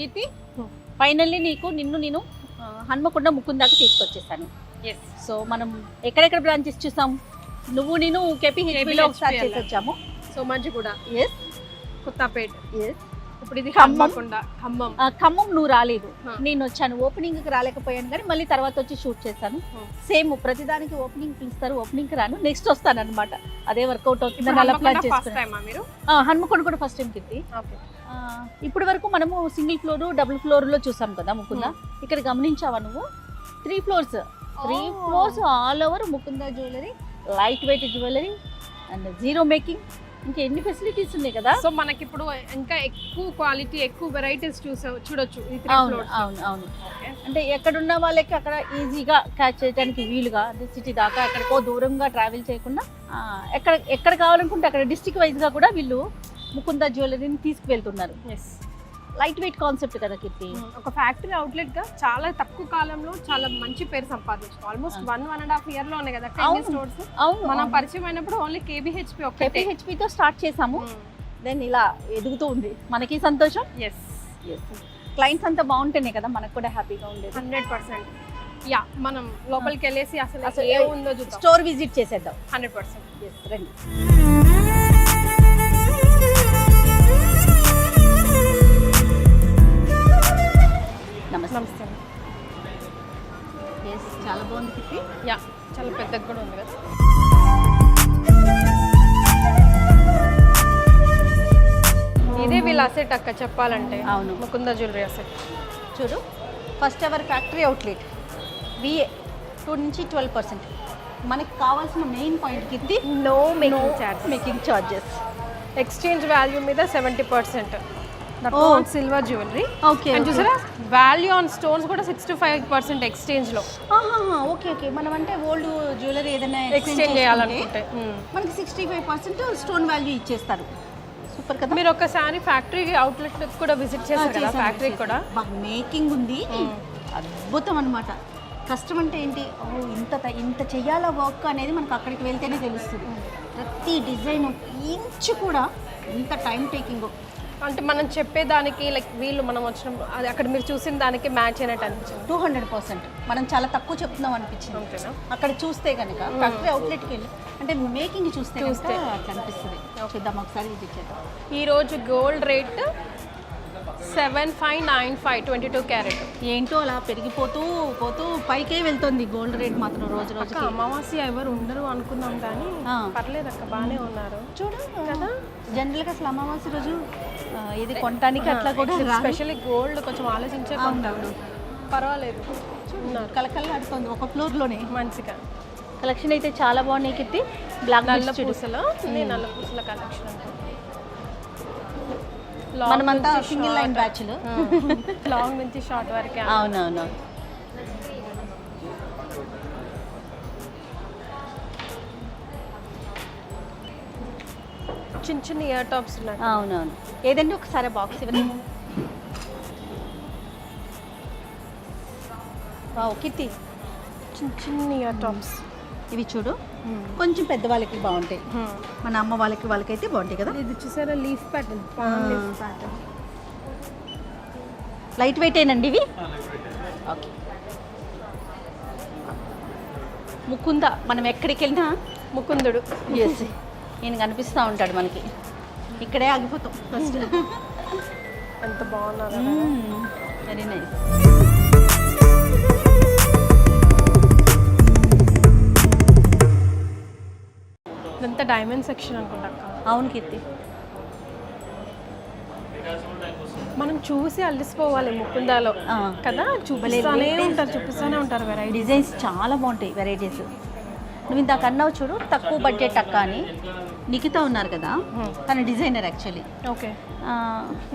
కీర్తి finally నిన్ను నేను Hanamkonda ముకుందాకి తీసుకొచ్చేసాను. Yes. So మనం ఎక్కడెక్కడ బ్రాంచెస్ చూసాం, నువ్వు నేను కేపీహెచ్బిలో ఒకసారి చేసి వచ్చాము. So Manchiguda, yes, Kothapet, yes. ఇప్పుడు ఇది ఖమ్మం. ఖమ్మం. ఖమ్మం నువ్వు రాలేదు, నేను వచ్చాను. ఓపెనింగ్కి రాలేకపోయాను కానీ మళ్ళీ తర్వాత వచ్చి షూట్ చేశాను. సేమ్ ప్రతిదానికి ఓపెనింగ్ పిలుస్తారు, ఓపెనింగ్కి రాను, నెక్స్ట్ వస్తాను అనమాట. అదే వర్కౌట్ అవుతుందని అలా ప్లాన్ చేసుకున్నాను. హన్మకొండ కూడా ఫస్ట్ టైం కిట్టి. ఇప్పటి వరకు మనము సింగిల్ ఫ్లోర్ డబుల్ ఫ్లోర్ లో చూసాం కదా ముకుంద. ఇక్కడ గమనించావా నువ్వు? 3 floors all over Mukunda jewellery, light weight jewellery and zero making. ఇంకా ఎన్ని ఫెసిలిటీస్ ఉన్నాయి కదా. సో మనకి ఇప్పుడు ఇంకా ఎక్కువ క్వాలిటీ, ఎక్కువ వెరైటీస్ చూడొచ్చు. అవును అవును అవును. అంటే ఎక్కడున్న వాళ్ళకి అక్కడ ఈజీగా క్యాచ్ చేయడానికి వీలుగా, సిటీ దాకా ఎక్కడికో దూరంగా ట్రావెల్ చేయకుండా ఎక్కడ కావాలనుకుంటే అక్కడ డిస్ట్రిక్ట్ వైజ్గా కూడా వీళ్ళు ముకుంద జ్యువెలరీని తీసుకువెళ్తున్నారు. లైట్ వెయిట్ కాన్సెప్ట్ కదా కీర్తి. ఒక ఫ్యాక్టరీ అవుట్లెట్ గా చాలా తక్కువ కాలంలో చాలా మంచి పేరు సంపాదించారు. ఆల్మోస్ట్ 1.5 year లోనే కదా స్టోర్స్. మనం పరిచయం అయినప్పుడు ఓన్లీ కేబిహెచ్పి తో స్టార్ట్ చేసాము. దెన్ ఇలా ఎదుగుతూ ఉంది, మనకి సంతోషం. క్లయింట్స్ అంతా బాగుంటేనే కదా మనకు కూడా హ్యాపీగా ఉండేది. 100%. యా, మనం లోపలికి వెళ్ళేసి అసలు ఏ ఉందో చూద్దాం. స్టోర్ విజిట్ చేసేద్దాం. 100%. రండి. నమస్తే. చాలా బాగుంది కీర్తి. యా, చాలా పెద్దగా కూడా ఉంది కదా. ఇదే వీళ్ళ అసెట్ అక్క చెప్పాలంటే. అవును, ముకుంద జ్యువెలరీ అసెట్. చూడు, first hour factory outlet VA 2 నుంచి 12%. మనకి కావాల్సిన main point Keerthi, no making charges. Exchange value మీద 70%. Silver jewellery. ఓకే. చూసారా, వాల్యూ ఆన్ స్టోన్స్ కూడా 65% ఎక్స్చేంజ్ లో. Okay okay. మనం అంటే ఓల్డ్ జ్యువెలరీ ఏదైనా ఎక్స్చేంజ్ చేయాలనుకుంటే మనకి 65% స్టోన్ వాల్యూ ఇచ్చేస్తారు. సూపర్ కదా. మీరు ఒకసారి ఫ్యాక్టరీ అవుట్లెట్ కూడా విజిట్ చేశారు కదా, ఫ్యాక్టరీ కూడా మేకింగ్ ఉంది, అద్భుతం అనమాట. కష్టం అంటే ఏంటి, ఇంత చెయ్యాలా వర్క్ అనేది మనకు అక్కడికి వెళ్తేనే తెలుస్తుంది. ప్రతి డిజైన్ ఇంచు కూడా ఇంత టైం టేకింగ్. అంటే మనం చెప్పేదానికి లైక్ వీళ్ళు మనం వచ్చిన అది అక్కడ మీరు చూసిన దానికి మ్యాచ్ అయినట్టు అనిపించింది. 200% మనం చాలా తక్కువ చెప్తున్నాం అనిపించింది. ఓకేనా. అక్కడ చూస్తే కనుక ఫ్యాక్టరీ అవుట్లెట్కి వెళ్ళి అంటే మేకింగ్ చూస్తే అట్లా అనిపిస్తుంది. చూద్దాం ఒకసారి విజిట్ చేద్దాం. ఈరోజు గోల్డ్ రేట్ 7595 22 క్యారెట్. ఏంటో అలా పెరిగిపోతూ పైకే వెళ్తుంది గోల్డ్ రేట్ మాత్రం రోజు రోజు. అమావాస్య ఎవరు ఉండరు అనుకున్నాం కానీ పర్లేదు అక్క, బాగానే ఉన్నారు. చూడు కదా, జనరల్గా అసలు అమావాస్య రోజు ఇది కొనడానికి అట్లా కూడా స్పెషల్లీ గోల్డ్ కొంచెం ఆలోచించే కొంటాడు. పర్వాలేదు, కలకల్లాడుతుంది ఒక ఫ్లోర్లోనే. మంచిగా కలెక్షన్ అయితే చాలా బాగున్నాయి కిట్టి. బ్లాక్ నల్ల పూసల కలెక్షన్ అంటే మనమంతా సింగిల్ లైన్ బ్యాచ్లు, లాంగ్ నుంచి షార్ట్ వరకే. అవునవును. చిన్న ఇయర్ టాప్స్ ఉన్నాయి. అవునవును. ఏదండి ఒకసారి బాక్స్ ఇవ్వండి. కిట్టి చిన్న ఇయర్ టాప్స్ ఇవి చూడు, కొంచెం పెద్ద వాళ్ళకి బాగుంటాయి, మన అమ్మ వాళ్ళకైతే బాగుంటాయి కదా. ఇది చూసారా, లీఫ్ ప్యాటర్న్. లైట్ వెయిట్ ఏనండి ఇవి. ఓకే. ముకుంద, మనం ఎక్కడికి వెళ్ళినా ముకుందుడు నేను కనిపిస్తూ ఉంటాడు మనకి. ఇక్కడే ఆగిపోతాం ఫస్ట్. ఎంత బాగున్నారు. Very nice. ఇదంతా డైమండ్ సెక్షన్ అనుకుంటా. అవును కీర్తి, మనం చూసి అల్లిసిపోవాలి ముకుందాలో కదా. చూపిస్తూనే ఉంటారు వెరైటీ డిజైన్స్ చాలా బాగుంటాయి, వెరైటీస్. నువ్వు ఇందాక అన్నావు చూడు, తక్కువ బడ్జెట్ అక్క అని. నిఖిత ఉన్నారు కదా, తన డిజైనర్ యాక్చువల్లీ. ఓకే.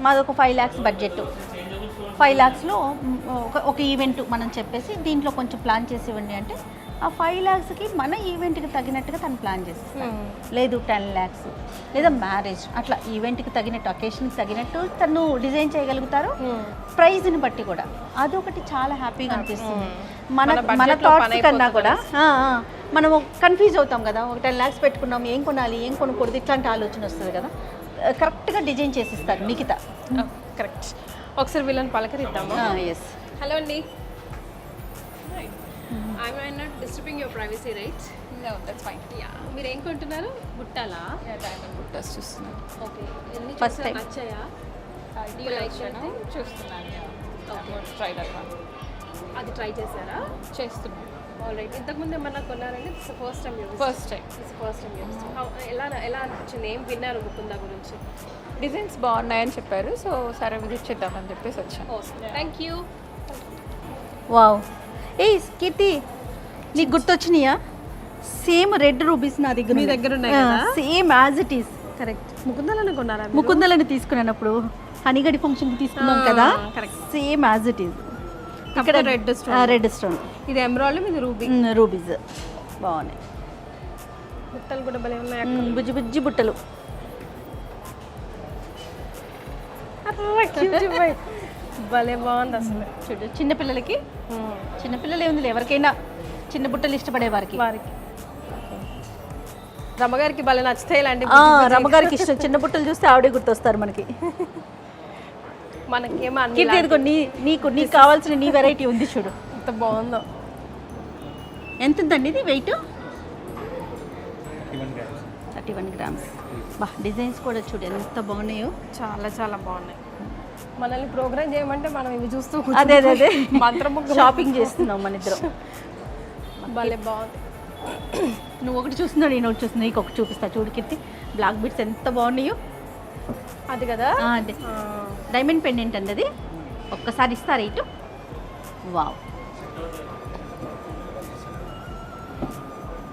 మాది ఒక 5 lakhs బడ్జెట్. 5 lakhsలో ఒక ఈవెంట్ మనం చెప్పేసి దీంట్లో కొంచెం ప్లాన్ చేసి ఇవ్వండి అంటే ఆ 5 lakhsకి మన ఈవెంట్కి తగినట్టుగా తను ప్లాన్ చేస్తాను. లేదు 10 lakhs లేదా మ్యారేజ్ అట్లా ఈవెంట్కి తగినట్టు, అకేషన్కి తగినట్టు తను డిజైన్ చేయగలుగుతారు. ప్రైజ్ని బట్టి కూడా అదొకటి చాలా హ్యాపీగా అనిపిస్తుంది. మన థాట్స్ కన్నా కూడా మనం కన్ఫ్యూజ్ అవుతాం కదా. ఒక 10 lakhs పెట్టుకున్నాం, ఏం కొనాలి ఏం కొనకూడదు ఇట్లాంటి ఆలోచన వస్తుంది కదా. కరెక్ట్గా డిజైన్ చేసిస్తారు నిఖిత. కరెక్ట్. ఒకసారి వీళ్ళని పలకరిద్దామా? ఎస్. హలో అండి. I not disturbing your privacy rights? No, that's fine. Yeah, మీరు ఏం కొంటున్నారు? బుట్టాలా? Yeah, diamond buttas చూస్తున్నాను. ఓకే, ఎన్ని First చూసారు? time. నచ్చాయా? Do you like చూస్తున్నాను. anything? చూస్తున్నాను. Okay. Try that one. అది ట్రై చేశారా? చేస్తున్నాను. ఆల్రైట్. ఇంతకుముందు ఏమన్నా కొన్నారండి? It's first time use. First time. It's first time use. ఎలా అనిపించింది? ఏం విన్నారు ముకుందా గురించి? డిజైన్స్ బాగున్నాయని చెప్పారు, సో సరే విజిట్ చేద్దామని చెప్పేసి వచ్చాను. Thank you. వావ్. ఏ కీర్తి, నీకు గుర్తొచ్చినాయా? సేమ్ రెడ్ రూబీస్ నా దగ్గర మీ దగ్గర ఉన్నాయి కదా? Same as it is. Correct. ముకుందాలను కొన్నారా? ముకుందలని తీసుకున్నప్పుడు హనీగడి ఫంక్షన్కి తీసుకున్నాం కదా, correct. Same as it is. ఇక్కడ రెడ్ స్టోన్. రెడ్ స్టోన్, ఇది ఎమరాల్డ్, ఇది రూబీ. రూబీస్ బాగున్నాయి. బుట్టలు కూడా భలే ఉన్నాయి. బుజ్జి బుజ్జి బుట్టలు. భలే బాగుంది అసలు. చూడు, చిన్నపిల్లలకి, చిన్నపిల్లలు ఏముంది ఎవరికైనా చిన్న బుట్టలు ఇష్టపడే వారికి. రమ్మగారికి భలే నచ్చుతాయి ఇలాంటి. రమ్మగారికి ఇష్టం. చిన్న బుట్టలు చూస్తే ఆవిడే గుర్తొస్తారు మనకి. మనకేమో అన్ని కీర్తి, ఇదిగో నీకు కావాల్సిన నీ వెరైటీ ఉంది చూడు, ఎంత బాగుందో. ఎంత ఉందండి ఇది వెయిట్? 31 grams. బా, డిజైన్స్ కూడా చూడు ఎంత బాగున్నాయో. చాలా చాలా బాగున్నాయి. మనల్ని ప్రోగ్రామ్ చేయమంటే మనం ఇవి చూస్తూ అదే మంత్రముగ్ధ షాపింగ్ చేస్తున్నాం మన ఇద్దరం. భలే బాగుంది. నువ్వు ఒకటి చూస్తున్నావు, నేను ఒకటి చూస్తున్నా, నీకు ఒకటి చూపిస్తా చూడు కీర్తి. బ్లాక్ బీట్స్ ఎంత బాగున్నాయో. అది కదా, అదే డైమండ్ పెండెంట్ అండి అది. ఒక్కసారి ఇస్తారా ఇటు? వావ్.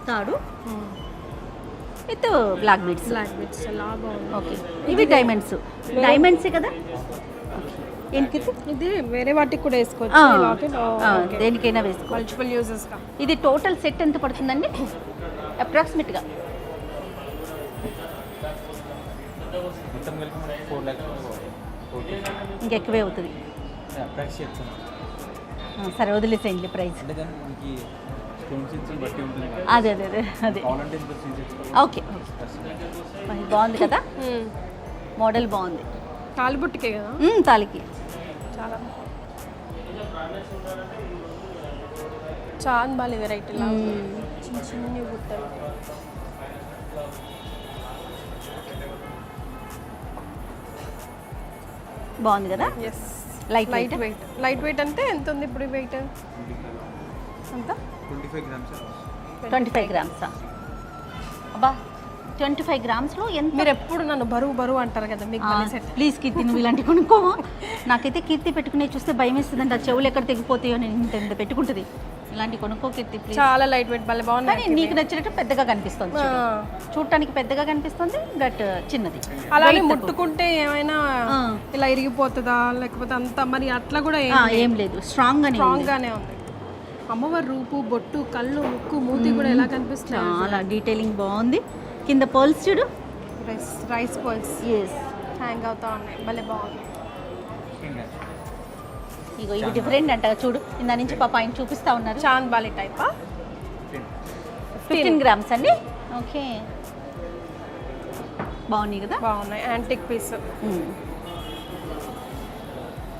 తాడు with black beads. Black beads చాలా బాగుంది. ఓకే, ఇవి డైమండ్సే కదా. ఏంటి ఇది వేరే వాటికి కూడా వేసుకోవచ్చు. దేనికైనా వేసుకో, మల్టిపుల్ యూజెస్ గా. ఇది టోటల్ సెట్ ఎంత పడుతుందండి అప్రాక్సిమేట్గా? ఇంకెక్కువే అవుతుంది. సరే వదిలేసేయండి ప్రైస్. అదే ఓకే. బాగుంది కదా, మోడల్ బాగుంది. తాలిబుట్టుకే కదా, తాలికి. చాలా చాన్ బాలి వెరైటీ చిన్న చిన్న బుట్టలు. బాగుంది కదా. Yes, light light weight. Light weight అంటే ఎంత ఉంది ఇప్పుడు వెయిట్? ఎంత? 25 grams. అబ్బా, 25 grams ఎంత? మీరు ఎప్పుడు నన్ను బరువు అంటారు కదా, మీకు ప్లీజ్ కీర్తి, నువ్వు ఇలాంటి కొనుక్కోమా. నాకైతే కీర్తి పెట్టుకునే చూస్తే భయం వేస్తుందండి, ఆ చెవులు ఎక్కడ తెగిపోతాయో. నేను ఇంత పెట్టుకుంటుంది. ఇలాంటి కొనుక్కో కీర్తి ప్లీజ్. చాలా లైట్ వెయిట్ భలే బాగున్నాయి. కానీ నీకు నచ్చినట్టు పెద్దగా కనిపిస్తుంది, చూడటానికి పెద్దగా కనిపిస్తుంది, బట్ చిన్నది. అలానే ముట్టుకుంటే ఏమైనా ఇలా ఇరిగిపోతుందా లేకపోతే అంత మరి అట్లా కూడా ఏం లేదు, స్ట్రాంగ్ గానే ఉంది. అమ్మవారి రూపు, బొట్టు, కళ్ళు, ముక్కు, మూతి కూడా ఎలా కనిపిస్తుంది. చాలా డీటెయిలింగ్ బాగుంది. కింద పర్ల్స్ చూడు, రైస్ పర్ల్స్ ఎస్ హ్యాంగ్ అవుతా ఉన్నాయి. భలే బాగుంది. ఇగో ఇవి డిఫరెంట్ అంట చూడు, ఇందా నుంచి పాప ఆయన చూపిస్తా ఉన్నారు. చాన్ బాలి టైపా? 15 grams అండి. ఓకే, బాగున్నాయి కదా. బాగున్నాయి. యాంటిక్ పీస్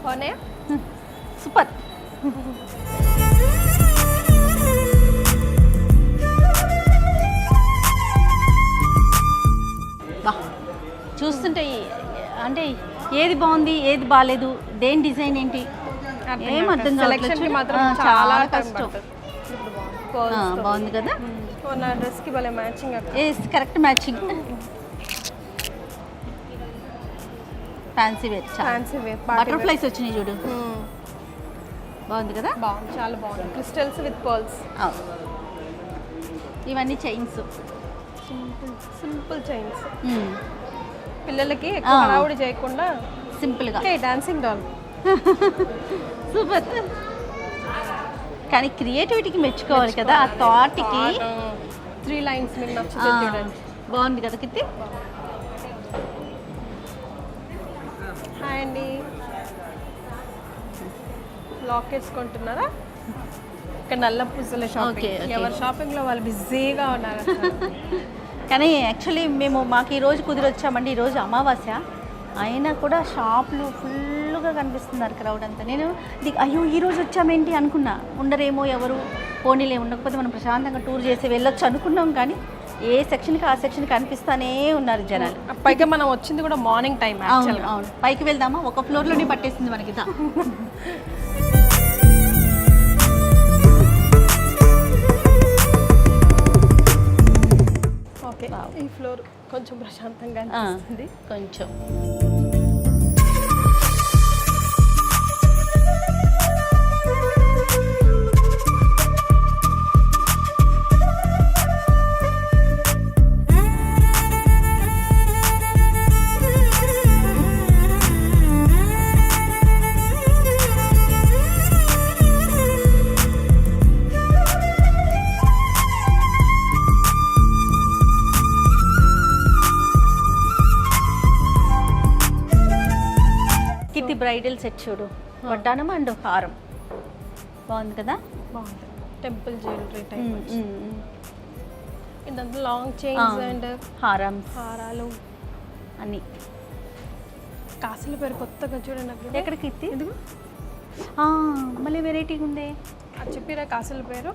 బాగున్నాయా? సూపర్. బా, చూస్తుంటే అంటే ఏది బాగుంది ఏది బాగాలేదు, దేని డిజైన్ ఏంటి ఏం అర్థం సెలెక్షన్ మాత్రం చాలా కష్టం. బాగుంది కదా. నా డ్రెస్ కి భలే matching. Correct matching. Fancy wear, fancy wear. Butterflies వచ్చినాయి చూడు, బాగుంది కదా. బాగుంది, చాలా బాగుంది. Crystals with pearls. ఇవన్నీ చైన్స్, సింపుల్ చైన్స్. పిల్లలకి ఎక్కువ హడావుడి చేయకుండా సింపుల్గా. Dancing doll. సూపర్. కానీ క్రియేటివిటీకి మెచ్చుకోవాలి కదా, ఆ థాట్కి. 3 lines మీకు నచ్చుతుంది చూడండి. బాగుంది కదా కిత్తి. హాయ్ అండి. లాకెట్స్ కొంటున్నారా? ఇక్కడ నల్ల పూసల షాపింగ్. ఎవరి షాపింగ్లో వాళ్ళు బిజీగా ఉన్నారు. కానీ యాక్చువల్లీ మాకు ఈరోజు కుదిరొచ్చామండి. ఈరోజు అమావాస్య అయినా కూడా షాపులు ఫుల్గా ఎక్కువగా కనిపిస్తున్నారు క్రౌడ్ అంతా. నేను అయ్యో ఈ రోజు వచ్చామేంటి అనుకున్నా, ఉండరేమో ఎవరు, పోనీలే ఉండకపోతే మనం ప్రశాంతంగా టూర్ చేసి వెళ్ళొచ్చు అనుకున్నాం, కానీ ఏ సెక్షన్కి ఆ సెక్షన్ కనిపిస్తానే ఉన్నారు జనాలు. పైగా మనం వచ్చింది కూడా మార్నింగ్ టైం. అవును అవును, పైకి వెళ్దామా, ఒక ఫ్లోర్లోనే పట్టేసింది మనకి. ఓకే, ఈ ఫ్లోర్ కొంచెం ప్రశాంతంగా అనిపిస్తుంది. కొంచెం కిట్టి బ్రైడల్ సెట్ చూడు, వడ్డానం అండ్ హారం బాగుంది కదా. బాగుంది, టెంపుల్ జ్యువెలరీ టైప్. ఇదంతా లాంగ్ చైన్స్ అండ్ హారాలు అన్నీ. కాసుల పేరు కొత్తగా చూడండి అక్కడ. ఎక్కడ కిట్టి? మళ్ళీ వెరైటీగా ఉంది. అది చెప్పిరా కాసుల పేరు?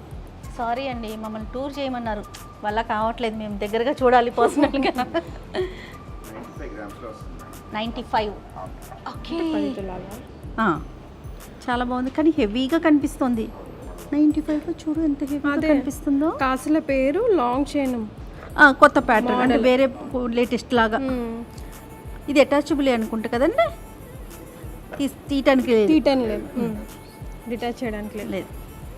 సారీ అండి, మమ్మల్ని టూర్ చేయమన్నారు, వల్ల కావట్లేదు, మేము దగ్గరగా చూడాలి పర్సనల్గా. 95. ఓకే, చాలా బాగుంది కానీ హెవీగా కనిపిస్తుంది. 95లో చూడు ఎంత హెవీగా కనిపిస్తుందో. కాసుల పేరు లాంగ్ చైన్, కొత్త ప్యాటర్న్ అంటే వేరే లేటెస్ట్ లాగా. ఇది అటాచబుల్ అనుకుంటా కదండి, తీయటానికి లేదు, డిటాచ్ చేయడానికి లేదు.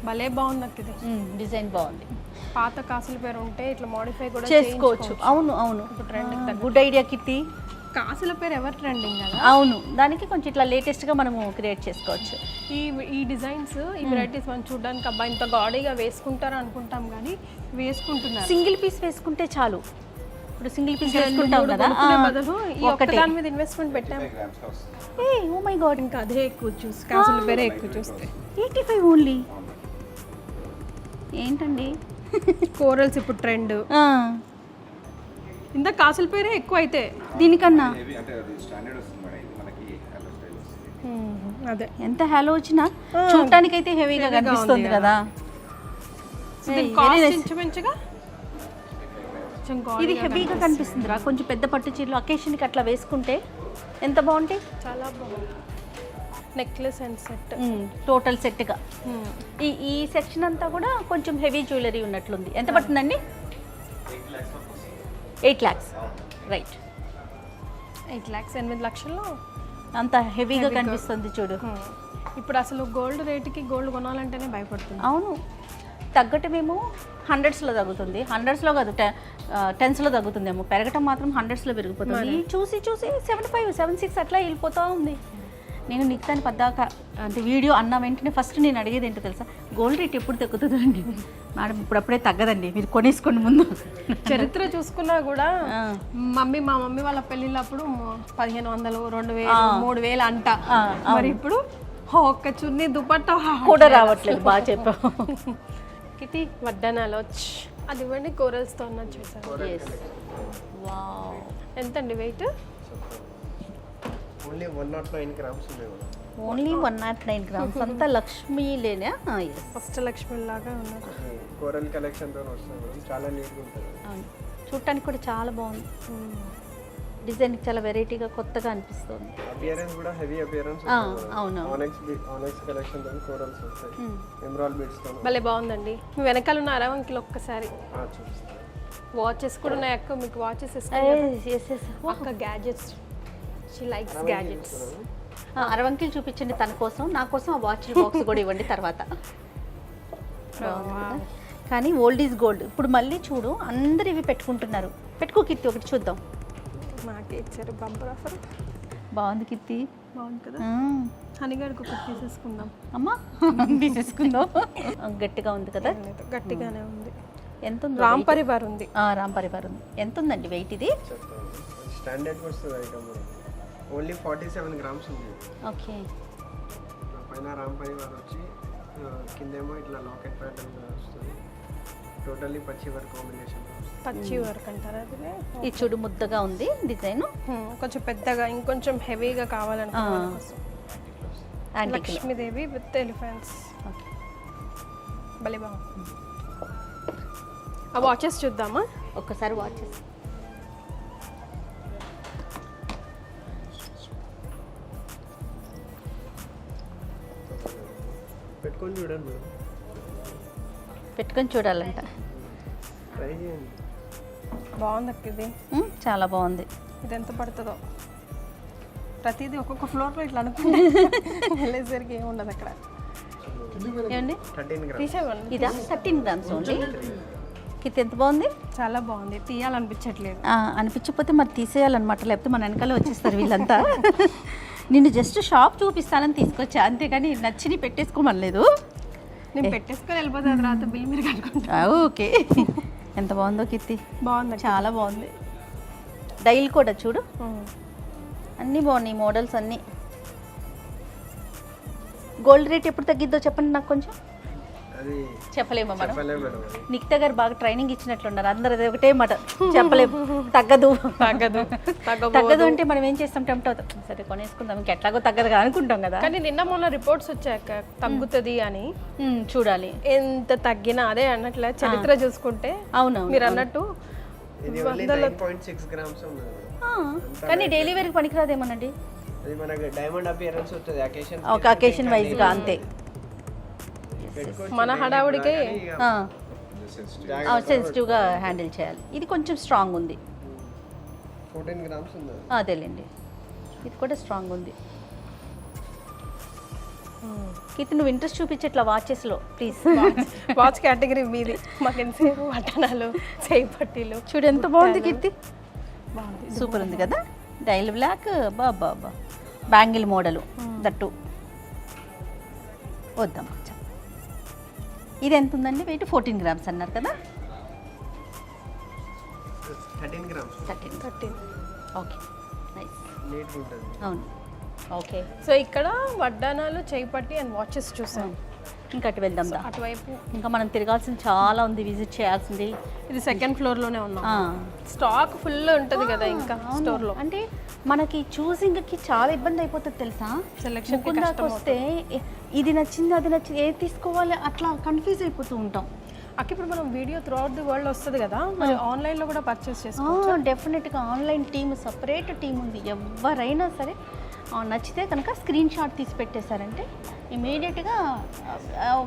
భలే బాగుంది అక్క, ఇది డిజైన్ బాగుంది. పాత కాసుల పేరు ఉంటే ఇట్లా మోడిఫై కూడా చేసుకోవచ్చు. అవును అవును, గుడ్ ఐడియా కిట్టి. కాసుల పేరు ఎవర్ ట్రెండింగ్ కదా. అవును, దానికి కొంచెం ఇట్లా లేటెస్ట్గా మనము క్రియేట్ చేసుకోవచ్చు. ఈ డిజైన్స్, ఈ వెరైటీస్ మనం చూడడానికి అబ్బాయి ఇంత గాడీగా వేసుకుంటారు అనుకుంటాం, కానీ వేసుకుంటున్నారు. సింగిల్ పీస్ వేసుకుంటే చాలు. ఇప్పుడు సింగిల్ పీస్ వేసుకుంటాం కదా, బదులు ఈ ఒక్క దాని మీద ఇన్వెస్ట్మెంట్ పెట్టాం. ఓ మై గాడ్, ఇంకా అదే ఎక్కువ చూసి కాసుల పేరే ఎక్కువ చూస్తే. 85 ఓన్లీ. ఏంటండి కోరల్స్ ఇప్పుడు ట్రెండ్. ఇంత కాసుల పేరే ఎక్కువ అయితే దీనికన్నా. అదే ఎంత హలో వచ్చినా చూడటానికి అయితే హెవీగా కనిపిస్తుంది కదా. ఇది హెవీగా కనిపిస్తుంది రా, కొంచెం పెద్ద పట్టు చీరలు అకేషన్కి అట్లా వేసుకుంటే ఎంత బాగుంటాయి. చాలా బాగుంది. నెక్లెస్ అండ్ సెట్, టోటల్ సెట్గా. ఈ సెక్షన్ అంతా కూడా కొంచెం హెవీ జ్యువెలరీ ఉన్నట్లుంది. ఎంత పడుతుందండి? 8 lakhs. రైట్, 8 lakhs, 8 లక్షల్లో అంత హెవీగా కనిపిస్తుంది చూడు. ఇప్పుడు అసలు గోల్డ్ రేటుకి గోల్డ్ కొనాలంటేనే భయపడుతుంది. అవును, తగ్గటమేమో 100sలో తగ్గుతుంది, 100sలో కాదు 10sలో తగ్గుతుందేమో, పెరగటం మాత్రం 100sలో పెరిగిపోతుంది. చూసి చూసి 75, 76 అట్లా వెళ్ళిపోతూ ఉంది. నేను నిక్తాన్ని పద్దాక అంటే వీడియో అన్న వెంటనే ఫస్ట్ నేను అడిగేది ఏంటో తెలుసా, గోల్డ్ రేట్ ఎప్పుడు తగ్గుతుందండి మేడం? ఇప్పుడప్పుడే తగ్గదండి, మీరు కొనేసుకోండి ముందు. చరిత్ర చూసుకున్నా కూడా మా మమ్మీ వాళ్ళ పెళ్ళిళ్ళప్పుడు 1500, 2000, 3000 అంట. మరి ఇప్పుడు ఒక్క చున్నీ దుపట్టా కూడా రావట్లేదు. బాగా చెప్పావు కిటి. వడ్డానాలు వచ్చి అది ఇవ్వండి, కోరల్స్తో ఉన్నది చూసారు. ఎంతండి వెయిట్? ఓన్లీ 109 grams ఉన్నాయి. Only 109 grams. అంతా లక్ష్మీలేనా? ఫస్ట్ లక్ష్మి లాగా ఉన్నారు. కోరల్ కలెక్షన్తో వస్తుంది మేడం, చాలా నీట్గా ఉంటుంది. అవును, చూడటానికి కూడా చాలా బాగుంది. డిజైన్ చాలా వెరైటీగా కొత్తగా అనిపిస్తుంది. అపియరెన్స్ కూడా హెవీ అపియరెన్స్. అవును, ఆనెక్స్ కలెక్షన్ తో కోరల్స్ వస్తాయి, ఎమరాల్డ్ బీడ్స్ తో. భలే బాగుందండి. మీ వెనకాల ఉన్న అరవంకిలో ఒక్కసారి చూపిస్తాను. వాచెస్ కూడా ఉన్నాయి అక్క, మీకు వాచెస్ అక్క. Gadgets, she likes gadgets. అరవంకిలు చూపించండి తన కోసం, నా కోసం ఆ వాచ్ బాక్స్ కూడా ఇవ్వండి తర్వాత. కానీ ఓల్డ్ ఈజ్ గోల్డ్. ఇప్పుడు మళ్ళీ చూడు అందరు ఇవి పెట్టుకుంటున్నారు. పెట్టుకో కిత్తి, ఒకటి చూద్దాం. మాకే ఇచ్చారు బంపర్ ఆఫర్. బాగుంది కిత్తి, బాగుంది కదా. హనీగాడికి ఒకటి తీసేసుకుందాం. అమ్మా తీసేసుకుందాం. గట్టిగా ఉంది కదా? గట్టిగానే ఉంది. ఎంత ఉంది? రామ్ పరివార్ ఉంది. రామ్ పరివార్ ఉంది. ఎంత ఉందండి వెయిట్ ఇది? స్టాండర్డ్ వస్తుంది ఐటమ్, ఓన్లీ 47 grams ఉంది. ఓకే, పైన రామ్ పరివార్ వచ్చి కిందేమో ఇట్లా లాకెట్ ప్యాటర్న్ వస్తుంది. టోటల్లీ పచ్చి వర్క్ కాంబినేషన్. పచ్చి వర్క్ అంటారా అది? ఇది చూడు ముద్దగా ఉంది డిజైన్, కొంచెం పెద్దగా, ఇంకొంచెం హెవీగా కావాలనుకున్నాను. యాంటిక్లో. Lakshmi Devi with elephants. ఓకే. భలే బాగుంది. ఆ వాచెస్ చూద్దామా? ఒక్కసారి వాచ్ చేసి పెట్టుకొని చూడండి మేడం, పెట్టుకొని చూడాలంట. ట్రై చేయండి. బాగుంది అక్క ఇది. చాలా బాగుంది. ఇది ఎంత పడుతుందో ప్రతిదీ ఒక్కొక్క ఫ్లోర్లో ఇట్లా అనుకుంటే వెళ్ళేసరికి ఏముండదు అక్కడ. ఏమండి 13 గ్రామ్స్. తీసేవాళ్ళు. ఇదా 13 గ్రామ్స్ ఓన్లీ. ఇది ఎంత బాగుంది. చాలా బాగుంది, తీయాలనిపించట్లేదు. అనిపించకపోతే మరి తీసేయాలన్నమాట, లేకపోతే మన వెనకాల వచ్చేస్తారు వీళ్ళంతా. నిన్ను జస్ట్ షాప్ చూపిస్తానని తీసుకొచ్చా, అంతేగాని నచ్చిని పెట్టేసుకోమనలేదు. నేను పెట్టేసుకొని వెళ్ళిపోతాను, తర్వాత బిల్ మీరు కట్టుకుంటా. ఓకే. ఎంత బాగుందో కీర్తి. బాగుంది, చాలా బాగుంది. డైల్ కూడా చూడు, అన్నీ బాగున్నాయి మోడల్స్ అన్నీ. గోల్డ్ రేట్ ఎప్పుడు తగ్గిద్దో చెప్పండి నాకు కొంచెం. అది చెప్పలేమా మనం? చెప్పలేము మేడం. అది నిక్తా గారు బాగా ట్రైనింగ్ ఇచ్చినట్లున్నారు, అందరు అదే ఒకటే మాట, చెప్పలేము. తగ్గదు తగ్గదు తగ్గదు అంటే మనం ఏం చేస్తాం, టెంప్ట్ అవుతాం, సరే కొనేసుకుందాం, ఇంకెట్లాగో తగ్గదుగా అనుకుంటాం కదా. కానీ నిన్న మొన్న రిపోర్ట్స్ వచ్చాక తగ్గుతుంది అని. చూడాలి ఎంత తగ్గినా అదే అన్నట్లే చరిత్ర చూసుకుంటే అవునవును మీరు అన్నట్టు ఇది ఓన్లీ 9.6 గ్రామ్స్ ఉన్నది మేడం. కానీ డైలీ వేర్కి పనికిరాదేమోనండి. అది మనకి డైమండ్ అపియరెన్స్ వస్తుంది అకేషన్. ఒక అకేషన్ వైజ్గా అంతే. మన హడావుడికే సెన్సిటివ్గా హ్యాండిల్ చేయాలి. ఇది కొంచెం స్ట్రాంగ్ ఉంది. 14 గ్రామ్స్ ఉంది. అదేలేండి, ఇది కూడా స్ట్రాంగ్ ఉంది. కీర్తి నువ్వు ఇంట్రెస్ట్ చూపించట్లా వాచెస్లో ప్లీజ్. వాచ్ కేటగిరీ మీది, మాకు ఎంతసేపు వడ్డానాలు చేయి పట్టీలు. చూడు ఎంత బాగుంది కీర్తి, సూపర్ ఉంది కదా. డైల్ బ్లాక్, బాబా బ్యాంగిల్ మోడలు దట్టు. వద్దామా, ఇది ఎంత ఉందండి వెయిట్? 14 గ్రామ్స్ అన్నారు కదా. 13 గ్రామ్స్. 13. Okay, nice. నీట్గా ఉంటుంది. అవును, ఓకే. సో ఇక్కడ వడ్డానాలు చేయి పట్టి అండ్ వాచెస్ చూసాం. ఇంకా అటు వెళ్దాం దా. అటువైపు ఇంకా మనం తిరగాల్సింది చాలా ఉంది, విజిట్ చేయాల్సింది. ఇది సెకండ్ ఫ్లోర్లోనే ఉన్నాం. ఆ. స్టాక్ ఫుల్ ఉంటుంది కదా ఇంకా స్టోర్లో. అంటే మనకి చూసింగ్కి చాలా ఇబ్బంది అయిపోతుంది తెలుసా. Selection కి ముకుందాకి కష్టం వస్తే ఇది నచ్చింది అది నచ్చింది ఏది తీసుకోవాలి అట్లా కన్ఫ్యూజ్ అయిపోతూ ఉంటాం. అక్క ఇప్పుడు మనం video through out the world వస్తుంది కదా, మరి ఆన్లైన్లో కూడా పర్చేస్ చేసుకోవచ్చు. డెఫినెట్గా ఆన్లైన్ టీమ్, సపరేట్ టీం ఉంది. ఎవరైనా సరే నచ్చితే కనుక స్క్రీన్ షాట్ తీసి పెట్టేశారంటే ఇమీడియట్గా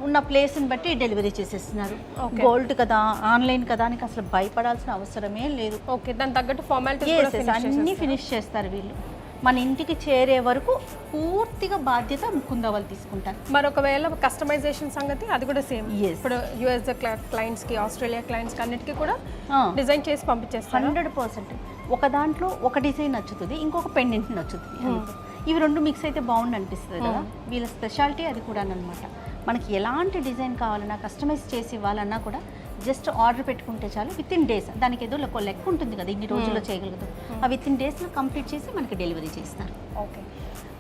ఉన్న ప్లేస్ని బట్టి డెలివరీ చేసేస్తున్నారు. గోల్డ్ కదా, ఆన్లైన్ కదా అని అసలు భయపడాల్సిన అవసరమే లేదు. ఓకే, దాని తగ్గట్టు ఫార్మాలిటీస్ అన్నీ ఫినిష్ చేస్తారు వీళ్ళు. మన ఇంటికి చేరే వరకు పూర్తిగా బాధ్యత ముకుందా వాళ్ళు తీసుకుంటారు. మరి ఒకవేళ కస్టమైజేషన్ సంగతి అది కూడా సేమ్. Yes. ఇప్పుడు యుఎస్ క్లయింట్స్కి, ఆస్ట్రేలియా క్లయింట్స్కి అన్నిటికీ కూడా డిజైన్ చేసి పంపించేస్తారు. 100%. ఒక దాంట్లో ఒక డిజైన్ నచ్చుతుంది, ఇంకొక పెండెంట్ నచ్చుతుంది. ఇవి రెండు మిక్స్ అయితే బాగుండి అనిపిస్తుంది కదా. వీళ్ళ స్పెషాలిటీ అది కూడా అనమాట. మనకి ఎలాంటి డిజైన్ కావాలన్నా కస్టమైజ్ చేసి ఇవ్వాలన్నా కూడా జస్ట్ ఆర్డర్ పెట్టుకుంటే చాలు, విత్ ఇన్ డేస్. దానికి ఏదో ఒక లెక్క ఉంటుంది కదా, ఇన్ని రోజుల్లో చేయగలుగుతాం. ఆ విత్ ఇన్ డేస్లో కంప్లీట్ చేసి మనకి డెలివరీ చేస్తారు. ఓకే,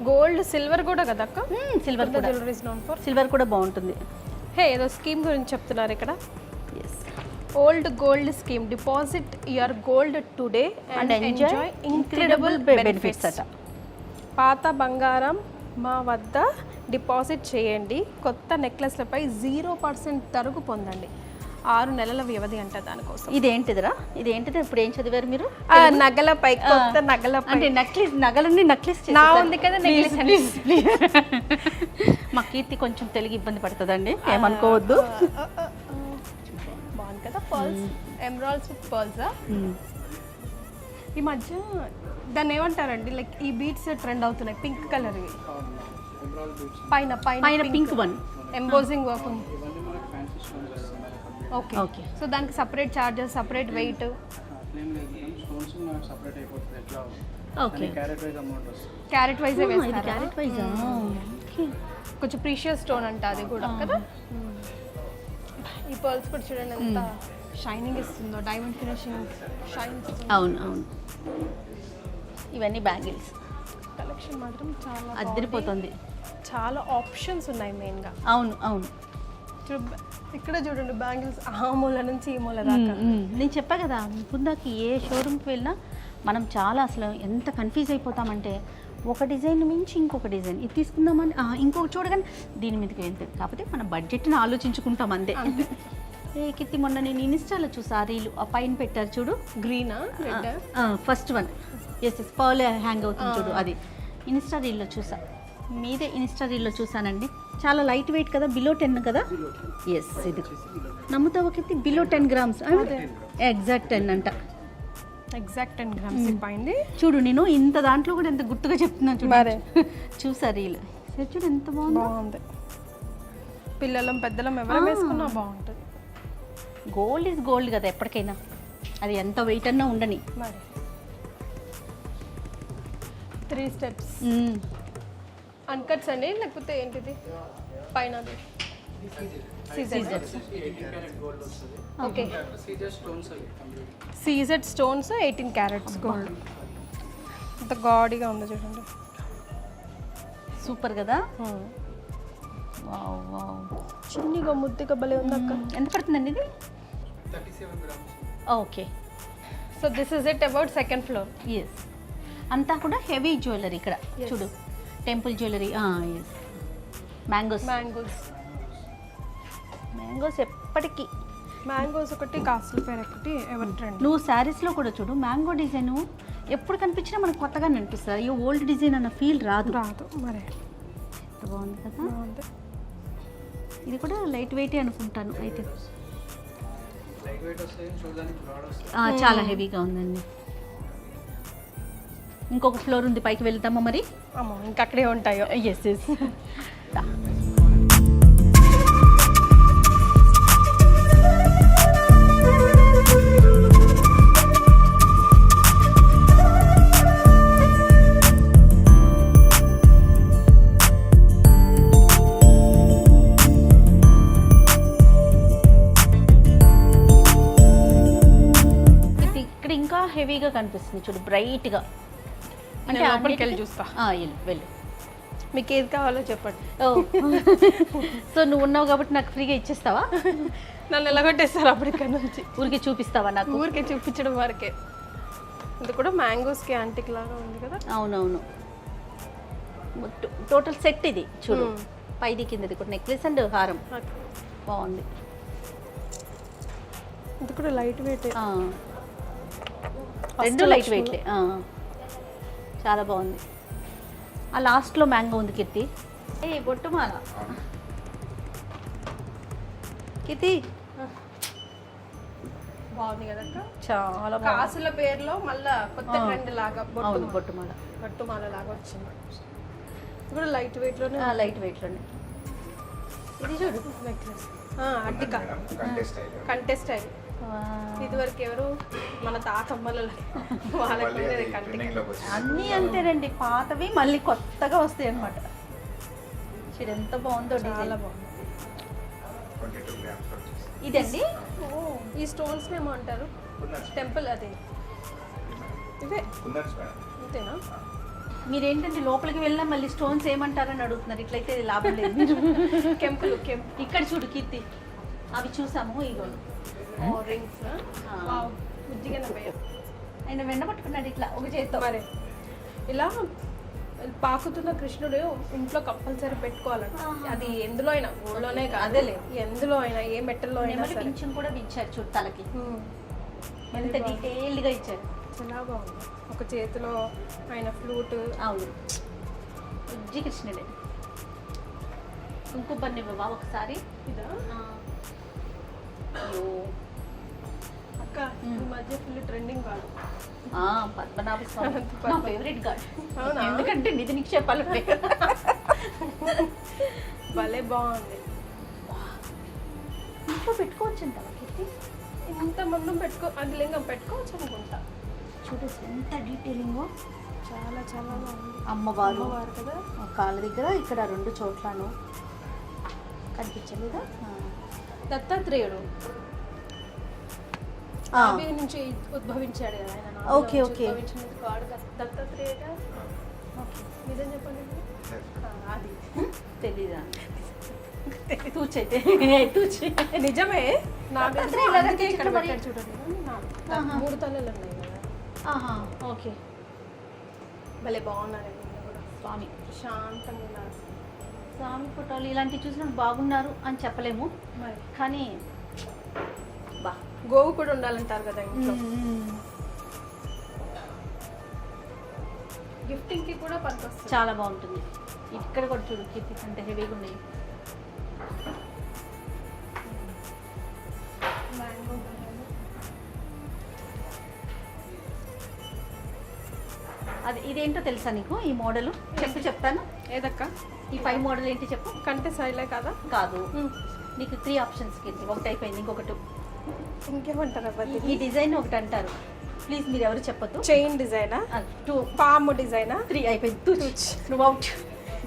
గోల్డ్ సిల్వర్ కూడా కదా అక్క? సిల్వర్ కూడా, జ్యువెలరీస్ నోన్ ఫర్ సిల్వర్ కూడా బాగుంటుంది. హే, ఏదో స్కీమ్ గురించి చెప్తున్నారు ఇక్కడ. Old gold scheme, deposit your gold today and enjoy incredible benefits అట. పాత బంగారం మా వద్ద డిపాజిట్ చేయండి, కొత్త నెక్లెస్లపై 0% తరుగు పొందండి. 6 నెలల వ్యవధి అంట దానికోసం. ఇదేంటిదిరా, ఇదేంటిది? ఇప్పుడు ఏం చదివారు మీరు? నగలపై, కొత్త నగలపై. అంటే నగలన్నీ నెక్లెస్ నా ఉంది కదా నెక్లెస్. మా కీర్తి కొంచెం తెలుగు ఇబ్బంది పడుతుందండి, ఏమనుకోవద్దు. బాగుంది కదా పర్ల్స్, ఎమరాల్డ్స్ విత్ పర్ల్స్. ఈ మధ్య దాన్ని ఏమంటారండి, లైక్ ఈ బీట్స్ ట్రెండ్ అవుతున్నాయి, పింక్ కలర్. పైన పైన పింక్ వన్ ఎంబోజింగ్ వర్క్ ఉంది. Okay okay. సో దానికి separate charges, separate weight. Okay, carat wise ఇది క్యారెట్ వైజా? కొంచెం ప్రీషియస్ స్టోన్ అంట అది కూడా కదా. ఈ పర్ల్స్ కూడా చూడండి ఎంత షైనింగ్ ఇస్తుందో, డైమండ్ ఫినిషింగ్ షైన్. అవును అవును, ఇవన్నీ బ్యాంగిల్స్. కలెక్షన్ మాత్రం చాలా అదిరిపోతుంది. చాలా ఆప్షన్స్ ఉన్నాయి మెయిన్గా. అవును అవును, ఇక్కడ చూడండి బ్యాంగిల్స్ ఆ మూల నుంచి ఈ మూల దాకా. నేను చెప్పా కదా, ముందాకి ఏ షోరూమ్కి వెళ్ళినా మనం చాలా అసలు ఎంత కన్ఫ్యూజ్ అయిపోతామంటే ఒక డిజైన్ మించి ఇంకొక డిజైన్ ఇది తీసుకుందామని ఇంకొక చూడగానే దీని మీదకి వెళ్తుంది. కాకపోతే మన బడ్జెట్ని ఆలోచించుకుంటాం అంతే. ఏ కిత్తి మొన్న నేను ఇన్స్టాలో చూసా రీలు ఆ పైన పెట్టారు చూడు, గ్రీనా red first one is pearl hang అవుతుంది చూడు, అది ఇన్స్టా రీల్లో చూసా. మీదే ఇన్స్టా రీల్లో చూసానండి. చాలా లైట్ వెయిట్ కదా, బిలో 10 కదా. ఎస్ ఇది నమ్ముతావా కీర్తి, బిలో 10 grams, ఎగ్జాక్ట్ 10 అంట. Exact 10 grams ఇప్పింది. చూడు నేను ఇంత దాంట్లో కూడా ఎంత గుర్తుగా చెప్తున్నాను చూడు. మరే. చూసా రీల్ సరే చూడు ఎంత బాగుంది. బాగుంది, పిల్లలం పెద్దలం ఎవరు వేసుకున్నా బాగుంటుంది. గోల్డ్ ఈజ్ గోల్డ్ కదా ఎప్పటికైనా, అది ఎంత వెయిట్ అన్నా ఉండని. మరి 3 steps అన్కట్స్ అండి లేకపోతే ఏంటిది పైన సీజర్స్. Okay, CZ stones 18 carats gold. అంత గాడిగా ఉంది చూడండి, సూపర్ కదా. వావ్ వావ్, చిన్నిగా ముద్దుగా భలే ఉంది అక్క. ఎంత పడుతుందండి ఇది? 37 grams. ఓకే, so this is it about second floor. Yes అంతా కూడా హెవీ జ్యువెలరీ ఇక్కడ చూడు, temple jewellery. Yes mangoes. Mangoes ఎప్పటికీ. మ్యాంగోస్ ఒకటి, కాస్ట్లీ ఫేర్ ఒకటి, ఎవరి ట్రెండ్. నువ్వు శారీస్లో కూడా చూడు మ్యాంగో డిజైన్ ఎప్పుడు కనిపించినా మనకు కొత్తగా అనిపిస్తుంది. అయ్యో ఓల్డ్ డిజైన్ అన్న ఫీల్ రాదు. మరి ఎంత బాగుంది కదా. బాగుంది. ఇది కూడా లైట్ వెయిటే అనుకుంటాను అయితే. లైట్ వెయిట్ వస్తాయి, చూడడానికి బ్రాడ్ వస్తాయి. చాలా హెవీగా ఉందండి. ఇంకొక ఫ్లోర్ ఉంది, పైకి వెళ్తామా మరి? అమ్మో ఇంకా అక్కడే ఉంటాయో. Yes yes. ఇక్కడ ఇంకా హెవీగా కనిపిస్తుంది చూడు, బ్రైట్గా. అంటే లోపలికి వెళ్ళి చూస్తా. వెళ్ళు. మీకు ఏది కావాలో చెప్పండి. సో నువ్వు ఉన్నావు కాబట్టి నాకు ఫ్రీగా ఇచ్చేస్తావా? నన్ను ఎలాగొట్టేస్తారు అప్పుడు ఇక్కడ నుంచి. ఊరికే చూపిస్తావా నాకు? ఊరికే చూపించడం వరకే. ఇది కూడా మ్యాంగోస్కి యాంటిక్ లాగా ఉంది కదా. అవునవును, టోటల్ సెట్ ఇది చూడు, పైది కిందది కూడా నెక్లెస్ అండ్ హారం. బాగుంది. ఇది కూడా లైట్ వెయిట్, రెండు లైట్ వెయిట్లే. చాలా బాగుంది. ఆ లాస్ట్లో మ్యాంగో ఉంది కీర్తి. బొట్టుమాల కీర్తి బాగుంది కదా. చాలా కాసుల పేరులో మళ్ళా కొత్త ట్రెండ్ లాగా బొట్టుమాల బొట్టుమాల లాగా వచ్చింది. ఇది కూడా లైట్ వెయిట్లోనే, లైట్ వెయిట్లోనే. ఇది చూడు నెక్లెస్ అడ్డిక కంటెస్ట్ అయ్యి. ఇదివరకు ఎవరు మన తాతమ్మల వాళ్ళకి అన్నీ అంతేనండి, పాతవి మళ్ళీ కొత్తగా వస్తాయి అన్నమాట. చూడు ఎంత బాగుందో, చాలా బాగుంది. ఇదండి ఈ స్టోన్స్ ఏమో అంటారు, టెంపుల్ అదే ఇవే అంతేనా? మీరేంటంటే లోపలికి వెళ్ళినా మళ్ళీ స్టోన్స్ ఏమంటారని అడుగుతున్నారు. ఇట్లయితే లాభం లేదు. కెంపులు ఇక్కడ చూడు కీర్తి, అవి చూసాము. ఇగో రింగ్స్ బుద్ధిగా ఆయన వెన్న పట్టుకున్నాడు ఇట్లా ఒక చేతితో. మరి ఇలా పాకుతున్న కృష్ణుడు ఇంట్లో కంపల్సరీ పెట్టుకోవాలంట. అది ఎందులో అయినా, ఊళ్ళోనే కాదు, అదేలే ఎందులో అయినా, ఏ మెట్టల్లో అయినా సరే. పింఛం కూడా ఇచ్చారు చూడు తలకి, ఎంత డీటెయిల్డ్గా ఇచ్చారు. చాలా బాగుంది. ఒక చేతిలో ఆయన ఫ్లూట్. అవును, ఉజ్జి కృష్ణుడే. ఇంకో పని బాబా ఒకసారి. ఇదా అయ్యో అక్క, ఈ మధ్య ఫుల్ ట్రెండింగ్ కాదు పద్మనాభ స్వామి నా ఫేవరెట్ గాడ్. అవునా? ఎందుకంటే నిధి నిక్షేపాలు భలే బాగుంది. ఇంట్లో పెట్టుకోవచ్చు అంటావా కీర్తి? ఇంత మందం అది లింగం పెట్టుకోవచ్చు అనుకుంటా. చూడు ఎంత డీటెయిలింగో, చాలా చాలా బాగుంది. అమ్మవారు కదా, కాళ్ళ దగ్గర ఇక్కడ 2 చోట్లను కనిపించలేదా? దత్తాత్రేయుడు నాభి నుంచి ఉద్భవించాడు కదా ఆయన. ఓకే ఓకే, ఉద్భవించినందుకు గాడు దత్తాత్రేయుడు. నిజం చెప్పండి, అది తెలీదా? తూచైతే నిజమే. దత్తాత్రేయుడు ఇక్కడ పెట్టాడు చూడండి, 3 తలలు ఉన్నాయి కదా. ఓకే, భలే బాగున్నాడు. స్వామి శాంతంగా ఉన్నారు స్వామి ఫోటోలు ఇలాంటివి చూసినప్పుడు బాగున్నారు అని చెప్పలేము, మరి కానీ బా గోవు కూడా ఉండాలంటారు కదా ఇంట్లో. గిఫ్టింగ్ కి కూడా పనికొస్తుంది. చాలా బాగుంటుంది. ఇక్కడ కూడా చూడు కీర్తి అంటే హెవీగా ఉన్నాయి. మ్యాంగో అది ఇదేంటో తెలుసా నీకు ఈ మోడల్? చెప్తాను. ఏదక్క? ఈ 5 మోడల్ ఏంటి చెప్పు. కంటే సైలే కదా? కాదు, నీకు 3 ఆప్షన్స్ కీర్తి. ఒకటి అయిపోయింది, ఇంకొకటి. ఇంకేమంటారు అబ్బా? ఈ డిజైన్ ఒకటి అంటారు. ప్లీజ్ మీరు ఎవరు చెప్పొద్దు. చైన్ డిజైనా? 2 పాము డిజైనా? 3 అయిపోయింది. నువ్వు అవుట్.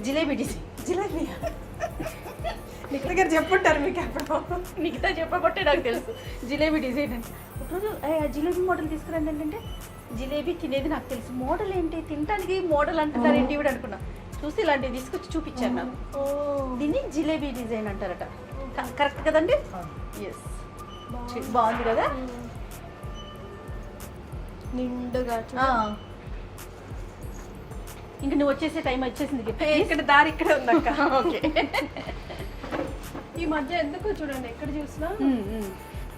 జిలేబీ డిజైన్. జిలేబీ నీకు దగ్గర చెప్పుంటారు మీకు ఎప్పుడు. మిగతా చెప్పబట్టే నాకు తెలుసు జిలేబీ డిజైన్ అంటే. ఒకరోజు జిలేబీ మోడల్ తీసుకురండి ఏంటంటే జిలేబీ తినేది నాకు తెలుసు, మోడల్ ఏంటి తినడానికి మోడల్ అంటున్నారు ఏంటి కూడా అనుకున్నా. చూసి ఇలాంటివి తీసుకొచ్చి చూపించాను నాకు. దీన్ని జిలేబీ డిజైన్ అంటారట. కరెక్ట్ కదండి? ఎస్, బాగుంది కదా. నిండుగా ఇంకా నువ్వు వచ్చేసే టైం వచ్చేసింది. ఇక్కడ దారి ఇక్కడ ఉందక్క. ఓకే. ఈ మధ్య ఎందుకో చూడండి ఎక్కడ చూసినా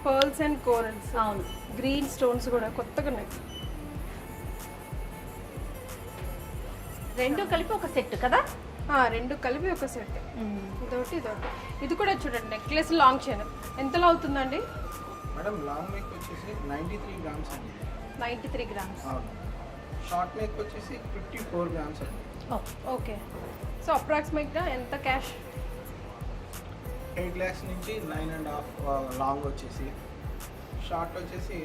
పర్ల్స్ అండ్ కోరల్స్, అవును, గ్రీన్ స్టోన్స్ కూడా కొత్తగా ఉన్నాయి. 2 కలిపి ఒక సెట్ కదా? 2 కలిపి ఒక సెట్. ఇదొకటి ఇదొకటి. ఇది కూడా చూడండి నెక్లెస్ లాంగ్ చైన్. ఎంతలో అవుతుందండి మేడం? లాంగ్ నెక్ వచ్చేసి 93 గ్రామ్స్ అండి. 93 గ్రామ్స్. షార్ట్ నెక్ వచ్చేసి 54 గ్రామ్స్ అండి. ఓకే. సో అప్రాక్సిమేట్గా ఎంత క్యాష్? 8 lakhs నుంచి 9.5 లాంగ్ వచ్చేసి, షార్ట్ వచ్చేసి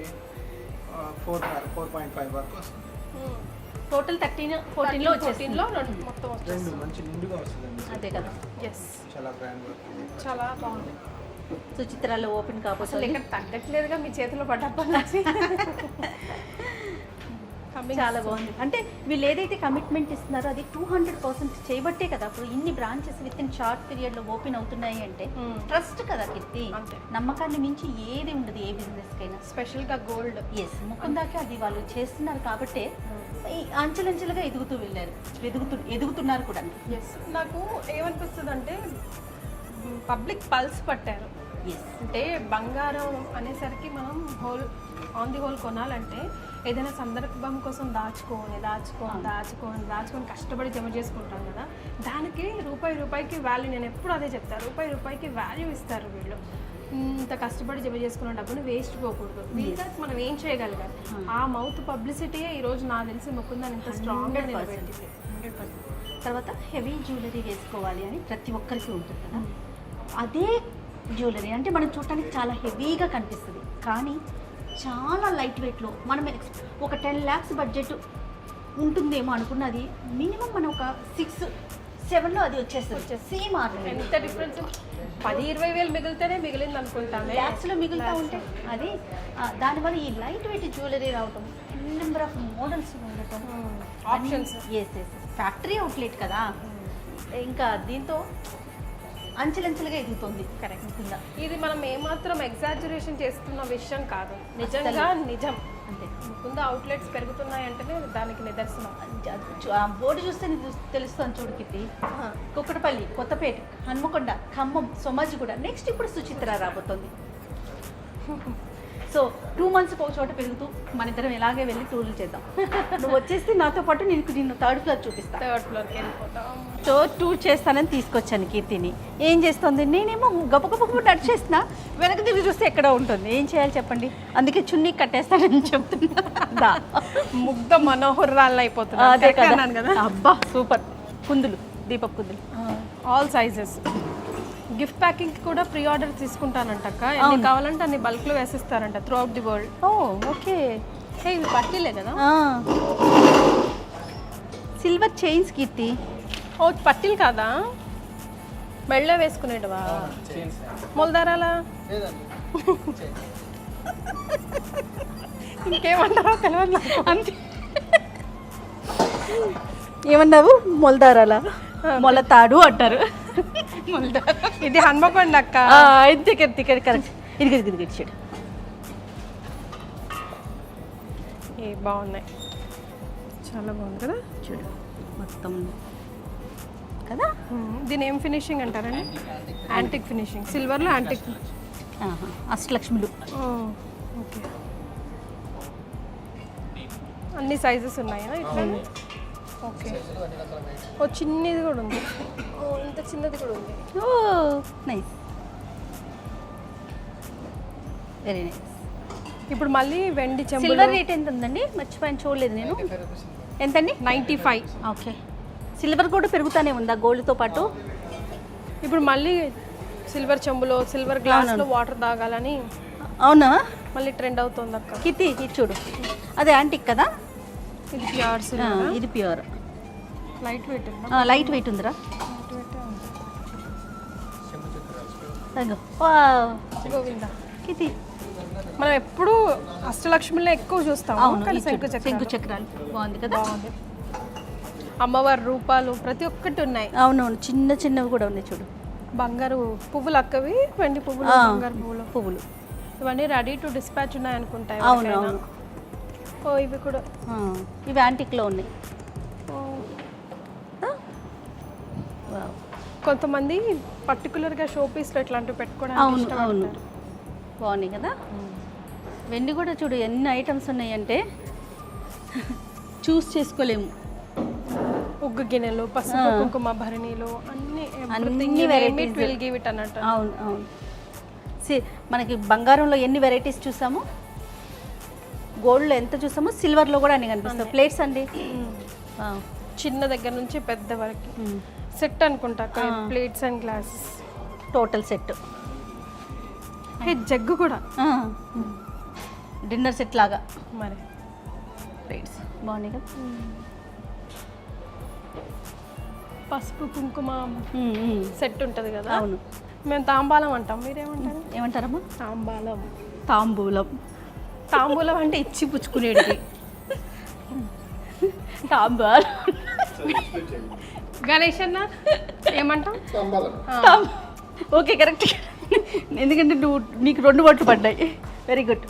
4.5 వరకు వస్తుంది. టోటల్ 14లో వచ్చేసింది. మొత్తం రెండు మంచి నిండుగా వస్తుందండి. అదే కదా. ఎస్, చాలా గ్రాండ్ వర్క్ ఇది. చాలా బాగుంది. సుచిత్రాలో ఓపెన్ అసలు కాకపోతే ఇక్కడ తగ్గట్లేదుగా మీ చేతిలో పడ్డప్పటి నుంచి. చాలా బాగుంది. అంటే వీళ్ళు ఏదైతే కమిట్మెంట్ ఇస్తున్నారో అది 200% చేయబట్టే కదా ఇప్పుడు ఇన్ని బ్రాంచెస్ విత్ ఇన్ షార్ట్ పీరియడ్లో ఓపెన్ అవుతున్నాయి అంటే ట్రస్ట్ కదా కీర్తి. అంతే. నమ్మకాన్ని మించి ఏది ఉండదు ఏ బిజినెస్కైనా. స్పెషల్గా గోల్డ్. ఎస్, ముకుందాకే అది వాళ్ళు చేస్తున్నారు కాబట్టి ఈ అంచెలంచెలుగా ఎదుగుతూ వెళ్ళారు, ఎదుగుతున్నారు కూడా. ఎస్, నాకు ఏమనిపిస్తుంది అంటే పబ్లిక్ పల్స్ పట్టారు. ఎస్, అంటే బంగారం అనేసరికి మనం ఆన్ ది హోల్ కొనాలంటే ఏదైనా సందర్భం కోసం దాచుకొని కష్టపడి జమ చేసుకుంటాం కదా, దానికి రూపాయికి వాల్యూ. నేను ఎప్పుడు అదే చెప్తాను, రూపాయికి వాల్యూ ఇస్తారు వీళ్ళు. ఇంత కష్టపడి జమ చేసుకున్న డబ్బును వేస్ట్ పోకూడదు. దీంతో మనం ఏం చేయగలిగాలి? ఆ మౌత్ పబ్లిసిటీయే ఈరోజు నాకు తెలిసి ముకుందని ఇంత స్ట్రాంగ్గా నిలబెట్టింది. 100%. తర్వాత హెవీ జ్యువెలరీ వేసుకోవాలి అని ప్రతి ఒక్కరికి ఉంటుంది కదా. అదే జ్యువెలరీ అంటే మనం చూడటానికి చాలా హెవీగా కనిపిస్తుంది, కానీ చాలా లైట్ వెయిట్లో మనం ఒక 10 lakhs బడ్జెట్ ఉంటుందేమో అనుకున్నది మినిమం మనం ఒక 6-7లో అది వచ్చేస్తుంది. Same ornament. ఎంత డిఫరెన్స్? 10-20 వేలు మిగిలితేనే మిగిలింది అనుకుంటాను. ల్యాక్స్లో మిగులుతూ ఉంటే అది దానివల్ల ఈ లైట్ వెయిట్ జ్యువెలరీ రావటం, నెంబర్ ఆఫ్ మోడల్స్ ఉండటం, ఆప్షన్స్. ఎస్, ఫ్యాక్టరీ అవుట్లెట్ కదా. ఇంకా దీంతో అంచెలంచెలుగా ఎదుగుతుంది. కరెక్ట్ కింద. ఇది మనం ఏమాత్రం ఎగ్జాజరేషన్ చేస్తున్న విషయం కాదు, నిజంగా నిజం. అంతే. ముందు అవుట్లెట్స్ పెరుగుతున్నాయంటేనే దానికి నిదర్శనం. ఆ బోర్డు చూస్తే నీకు తెలుస్తుంది చూడు కిట్టి. కుక్కటపల్లి, కొత్తపేట, హన్మకొండ, ఖమ్మం, సోమాజిగూడ, నెక్స్ట్ ఇప్పుడు సుచిత్ర రాబోతుంది. సో 2 months ఒక చోట పెరుగుతూ మన ఇద్దరం ఇలాగే వెళ్ళి టూర్లు చేద్దాం. నువ్వు వచ్చేస్తే నాతో పాటు నిన్ను 3rd floor చూపిస్తాను. 3rd floorకి వెళ్ళిపోతాం. సో టూర్ చేస్తానని తీసుకొచ్చాను కీర్తిని. ఏం చేస్తుంది? నేనేమో గబగబ నడిచేస్తున్నా, వెనక తిరిగి చూస్తే ఎక్కడ ఉంటుంది. ఏం చేయాలి చెప్పండి? అందుకే చున్నీ కట్టేస్తానని చెప్తున్నా. ముగ్ధ మనోహరాలు అయిపోతుంది. అదే కదా. కదా. అబ్బా సూపర్. కుందులు, దీపక్ కుందులు, ఆల్ సైజెస్. గిఫ్ట్ ప్యాకింగ్ కూడా ప్రీ ఆర్డర్ తీసుకుంటానంటక్క. ఎన్ని కావాలంటే అన్ని బల్క్లో వేసిస్తారంట throughout the world. Oh okay. ఇవి పట్టీలే కదా? సిల్వర్ చైన్స్ కీర్తి. ఓ పట్టీలు కాదా? మెళ్ళో వేసుకునేటవా? మొలదారాలా? ఇంకేమంటారో తెలియదు అంతే. ఏమన్నావు? మొలదారాలా? మొలతాడు అంటారు. ఇది హన్మకొండ అక్క. ఇంతే కీర్తి, కరెక్ట్. ఇది చూడు. ఏ బాగున్నాయి, చాలా బాగుంది కదా. చూడు మొత్తం కదా. దీని ఏం ఫినిషింగ్ అంటారండి? యాంటిక్ ఫినిషింగ్, సిల్వర్లో యాంటిక్. అష్టలక్ష్మిలు. ఓకే, అన్ని సైజెస్ ఉన్నాయా ఇట్లా? ఓకే, ఓ చిన్నది కూడా ఉంది, ఓ ఇంత చిన్నది కూడా ఉంది. ఓ నైస్, వెరీ నైస్. ఇప్పుడు మళ్ళీ వెండి చెంబులు. సిల్వర్ రేట్ ఎంత ఉందండి? మర్చిపోయాను, చూడలేదు నేను. ఎంతండి? 95. ఓకే, సిల్వర్ కూడా పెరుగుతూనే ఉందా గోల్డ్తో పాటు? ఇప్పుడు మళ్ళీ సిల్వర్ చెంబులో, సిల్వర్ గ్లాస్లో వాటర్ తాగాలని అవునా, మళ్ళీ ట్రెండ్ అవుతుంది అక్క. కితి ఇది చూడు, అది యాంటిక్ కదా. ఇది ప్యూర్ ఆ, సిల్వర్, ఇది pure, light weight. Light wait ఉందిరా. అదిగో. గోవిందా, కితి. మనం ఎప్పుడు అష్టలక్ష్మిలో ఎక్కువ చూస్తాం. అవును, కానీ ఇది చూడు, శంకు శంకు చక్రాలు చక్రాలు బాగుంది కదా. బాగుంది. అమ్మవారి రూపాలు ప్రతి ఒక్కటి ఉన్నాయి. అవునవును, చిన్న చిన్నవి కూడా ఉన్నాయి చూడు. బంగారు పువ్వులు అక్కవి, వెండి పువ్వులు, ఆ, బంగారు పువ్వులు. పువ్వులు. ఇవన్నీ రెడీ టు డిస్పాచ్ ఉన్నాయి అనుకుంటాయి. అవును అవును. ఓ ఇవి కూడా. ఆ, ఇవి యాంటిక్లో ఉన్నాయి. ఓ. వావ్. కొంతమంది పర్టికులర్గా షో పీస్లో ఇట్లాంటివి పెట్టుకోవడానికి అవును అవును, ఇష్టపడతారు. బాగున్నాయి కదా. వెండి కూడా చూడు ఎన్ని ఐటమ్స్ ఉన్నాయంటే చూస్ చేసుకోలేము. ఉగ్గు గిన్నెలు, పసుపు కుంకుమ భరణిలు, అన్ని అన్ని varieties. విల్ గివ్ ఇట్ అన్నట్టు. అవును అవును. మనకి బంగారంలో ఎన్ని వెరైటీస్ చూసాము, గోల్డ్లో ఎంత చూసామో, సిల్వర్లో కూడా అన్ని కనిపిస్తాయి. ప్లేట్స్ అండి. వావ్. చిన్న దగ్గర నుంచి పెద్ద వరకు మ్మ్. సెట్ అనుకుంటా plates and glasses. Total set. Jug కూడా డిన్నర్ సెట్ లాగా. మరి ప్లేట్స్ బాగున్నాయి కదా. పసుపు కుంకుమ సెట్ ఉంటుంది కదా. అవును. మేము తాంబాలం అంటాం, మీరేమంటారు? ఏమంటారమ్మా? తాంబాలం. తాంబూలం. తాంబూలం అంటే ఇచ్చి పుచ్చుకునేది. తాంబాల్. గణేష్ అన్న ఏమంటాం? Okay, correct. ఎందుకంటే నీకు 2 ఓట్లు పడ్డాయి. Very good.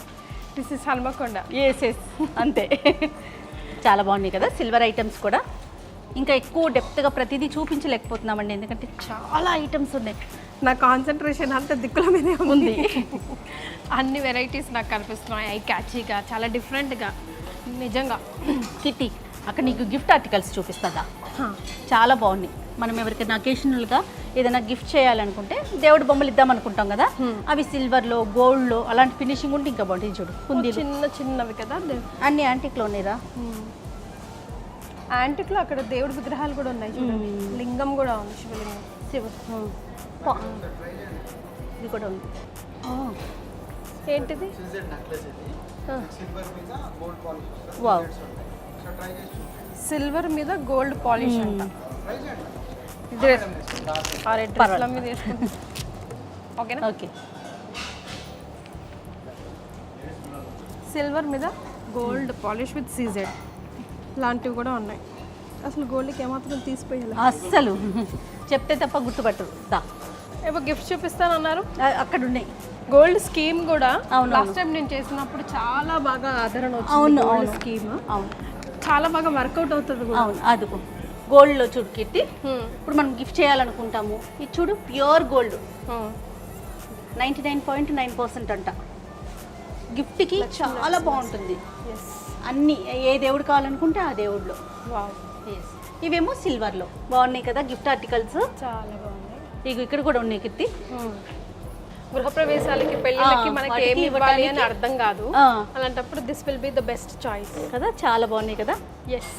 This is Hanamkonda. Yes, అంతే. చాలా బాగున్నాయి కదా సిల్వర్ ఐటమ్స్ కూడా. ఇంకా ఎక్కువ డెప్త్గా ప్రతిదీ చూపించలేకపోతున్నామండి, ఎందుకంటే చాలా ఐటమ్స్ ఉన్నాయి. నా కాన్సన్ట్రేషన్ అంతా దిక్కుల మీదే ఉంది. అన్ని వెరైటీస్ నాకు కనిపిస్తున్నాయి, ఐ క్యాచీగా, చాలా డిఫరెంట్గా. నిజంగా కిట్టి, అక్కడ నీకు గిఫ్ట్ ఆర్టికల్స్ చూపిస్తుందా? చాలా బాగున్నాయి. మనం ఎవరికైనా అకేషనల్గా ఏదైనా గిఫ్ట్ చేయాలనుకుంటే దేవుడి బొమ్మలు ఇద్దాం అనుకుంటాం కదా, అవి సిల్వర్లో, గోల్డ్లో అలాంటి ఫినిషింగ్ ఉంటే ఇంకా బాగుంటుంది. చూడు, కుందీలు చిన్న చిన్నవి కదా, అన్ని యాంటిక్లో ఉన్నాయిరా. యాంటిక్లో అక్కడ దేవుడి విగ్రహాలు కూడా ఉన్నాయి చూడండి. లింగం కూడా ఉంది, శివలింగం. ఇది కూడా ఉంది. ఏంటిది? వావ్. సిల్వర్ మీద గోల్డ్ పాలిష్ అంట. డ్రెస్ల మీద వేసుకుంటా. ఓకేనా? ఓకే. సిల్వర్ మీద గోల్డ్ పాలిష్ విత్ సీజెడ్ లాంటివి కూడా ఉన్నాయి. అసలు గోల్డ్కి ఏమాత్రం తీసిపోయాలి అస్సలు, చెప్తే తప్ప గుర్తుపట్టరు. దా, ఏవో గిఫ్ట్ చూపిస్తానన్నారు, అక్కడ ఉన్నాయి. గోల్డ్ స్కీమ్ కూడా. అవును, లాస్ట్ టైం నేను చేసినప్పుడు చాలా బాగా ఆదరణ వచ్చింది. అవును గోల్డ్ స్కీమ్ అవును, చాలా బాగా వర్కౌట్ అవుతుంది కూడా. అవును. అదుకు గోల్డ్లో చూడు కీర్తి, ఇప్పుడు మనం గిఫ్ట్ చేయాలనుకుంటాము, ఇది చూడు ప్యూర్ గోల్డ్, 99.9% అంట. గిఫ్ట్కి చాలా బాగుంటుంది. అన్నీ ఏ దేవుడు కావాలనుకుంటే ఆ దేవుడిలో. ఎస్. ఇవేమో సిల్వర్లో బాగున్నాయి కదా గిఫ్ట్ ఆర్టికల్స్, చాలా బాగున్నాయి. ఇక ఇక్కడ కూడా ఉన్నాయి కీర్తి. గృహప్రవేశాలకి, పెళ్ళిళ్ళకి మనకి వాటికి ఏమి ఇవ్వాలి అని అర్థం కాదు. ఆ, అలాంటప్పుడు this will be the best choice కదా, చాలా బాగున్నాయి కదా. ఎస్.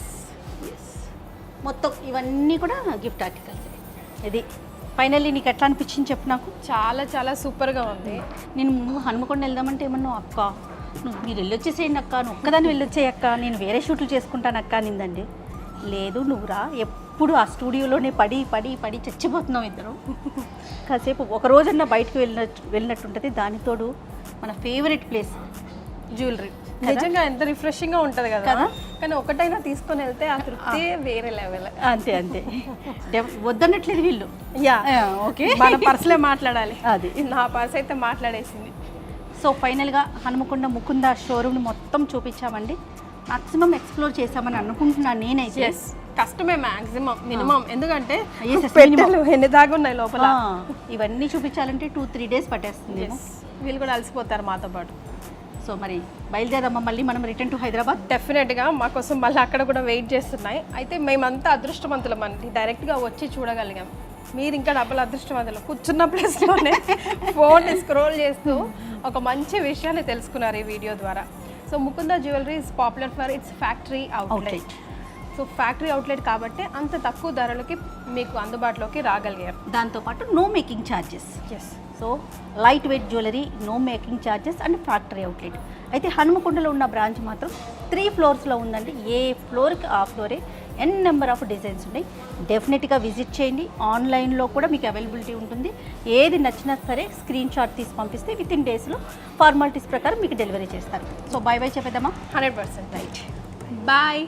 మొత్తం ఇవన్నీ కూడా గిఫ్ట్ ఆర్టికల్స్. ఇది ఫైనల్లీ నీకు ఎట్లా అనిపించింది చెప్పు నాకు. చాలా చాలా సూపర్గా ఉంది. నేను హనుమకొండ వెళ్దామంటే ఏమన్నా అక్క నువ్వు మీరు వెళ్ళొచ్చేసేయండి అక్క, నువ్వు ఒక్కదాన్ని వెళ్ళొచ్చేయి అక్క, నేను వేరే షూట్లు చేసుకుంటాను అక్క నిందండి. లేదు, నువ్వురా, ఎప్పుడు ఆ స్టూడియోలోనే పడి పడి పడి చచ్చిపోతున్నావు ఇద్దరు. కాసేపు ఒక రోజన్నా బయటకు వెళ్ళినట్టుంటుంది. దానితోడు మన ఫేవరెట్ ప్లేస్ జ్యువెలరీ. నిజంగా ఎంత రిఫ్రెషింగ్గా ఉంటుంది కదా. కదా? కానీ ఒకటైనా తీసుకొని వెళ్తే ఆ తృప్తి వేరే లెవెల్. అంతే అంతే, వద్దన్నట్లేదు వీళ్ళు. యా, ఓకే, మన పర్సులే మాట్లాడాలి. అది నా పర్స్ అయితే మాట్లాడేసింది. సో ఫైనల్గా హనుమకొండ ముకుంద షోరూమ్ని మొత్తం చూపించామండి. మాక్సిమం ఎక్స్ప్లోర్ చేసామని అనుకుంటున్నాను నేనైతే. ఎస్, కష్టమే మ్యాక్సిమం మినిమం, ఎందుకంటే Yes, yes, పెట్టెలు ఎన్ని దాకా ఉన్నాయి లోపల. ఇవన్నీ చూపించాలంటే 2-3 డేస్ పట్టేస్తుంది. Yes, వీళ్ళు కూడా అలసిపోతారు మాతో పాటు. సో మరి బయలుదేరమ్మా, మళ్ళీ మనం రిటర్న్ టు హైదరాబాద్. డెఫినెట్గా మా కోసం మళ్ళీ అక్కడ కూడా వెయిట్ చేస్తున్నాయి. అయితే మేమంతా అదృష్టవంతులం అండి, డైరెక్ట్గా వచ్చి చూడగలిగాం. మీరు ఇంకా డబ్బులు అదృష్టవంతులు, కూర్చున్న ప్లేస్లోనే ఫోన్ స్క్రోల్ చేస్తూ ఒక మంచి విషయాన్ని తెలుసుకున్నారు ఈ వీడియో ద్వారా. So Mukunda jewellery is popular for its factory outlet. So factory outlet కాబట్టి అంత తక్కువ ధరలకి మీకు అందుబాటులోకి రాగలిగారు. దాంతోపాటు no making charges. Yes, so light weight jewellery, no making charges and factory outlet. అయితే హనుమకొండలో ఉన్న బ్రాంచ్ మాత్రం 3 ఫ్లోర్స్లో ఉందండి. ఏ ఫ్లోర్కి ఆ ఫ్లోరే ఎన్ నెంబర్ ఆఫ్ డిజైన్స్ ఉన్నాయి. డెఫినెట్గా విజిట్ చేయండి. ఆన్లైన్లో కూడా మీకు అవైలబిలిటీ ఉంటుంది. ఏది నచ్చినా సరే స్క్రీన్ షాట్ తీసి పంపిస్తే విత్ ఇన్ డేస్లో ఫార్మాలిటీస్ ప్రకారం మీకు డెలివరీ చేస్తారు. సో బై బై చెప్పేద్దామా? 100% రైట్. బాయ్.